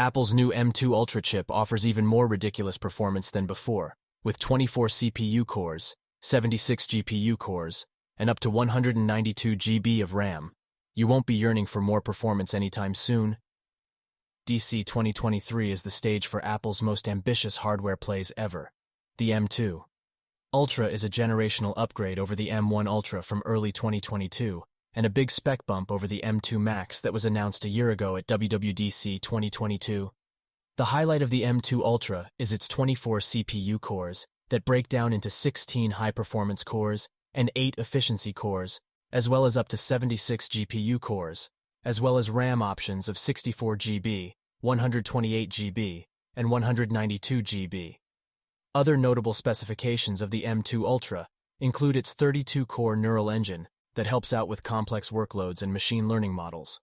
Apple's new M2 Ultra chip offers even more ridiculous performance than before, with 24 CPU cores, 76 GPU cores, and up to 192 GB of RAM. You won't be yearning for more performance anytime soon. WWDC23 is the stage for Apple's most ambitious hardware plays ever. The M2 Ultra is a generational upgrade over the M1 Ultra from early 2022, and a big spec bump over the M2 Max that was announced a year ago at WWDC 2022. The highlight of the M2 Ultra is its 24 CPU cores that break down into 16 high-performance cores and 8 efficiency cores, as well as up to 76 GPU cores, as well as RAM options of 64 GB, 128 GB, and 192 GB. Other notable specifications of the M2 Ultra include its 32-core neural engine that helps out with complex workloads and machine learning models.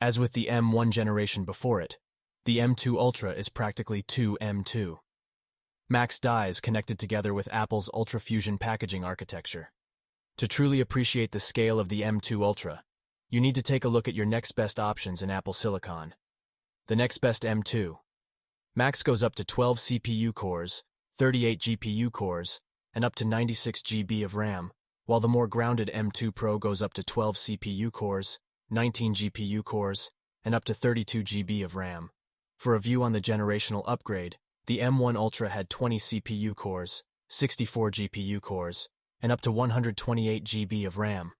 As with the M1 generation before it, the M2 Ultra is practically two M2 Max dies connected together with Apple's Ultra Fusion packaging architecture. To truly appreciate the scale of the M2 Ultra, you need to take a look at your next best options in Apple Silicon. The next best M2 Max goes up to 12 CPU cores, 38 GPU cores, and up to 96 GB of RAM, while the more grounded M2 Pro goes up to 12 CPU cores, 19 GPU cores, and up to 32 GB of RAM. For a view on the generational upgrade, the M1 Ultra had 20 CPU cores, 64 GPU cores, and up to 128 GB of RAM.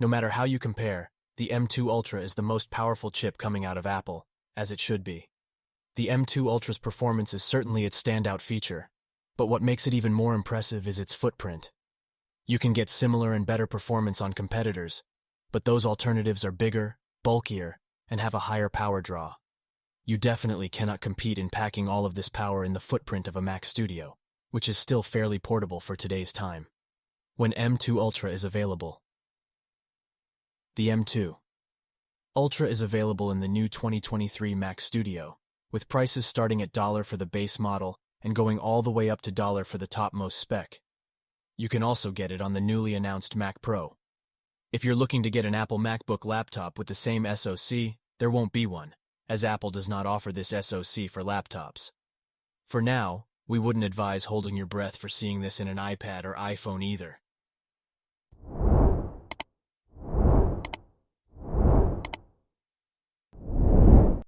No matter how you compare, the M2 Ultra is the most powerful chip coming out of Apple, as it should be. The M2 Ultra's performance is certainly its standout feature, but what makes it even more impressive is its footprint. You can get similar and better performance on competitors, but those alternatives are bigger, bulkier, and have a higher power draw. You definitely cannot compete in packing all of this power in the footprint of a Mac Studio, which is still fairly portable for today's time. When M2 Ultra is available. The M2 Ultra is available in the new 2023 Mac Studio, with prices starting at $1 for the base model and going all the way up to $1 for the topmost spec. You can also get it on the newly announced Mac Pro. If you're looking to get an Apple MacBook laptop with the same SoC, there won't be one, as Apple does not offer this SoC for laptops. For now, we wouldn't advise holding your breath for seeing this in an iPad or iPhone either.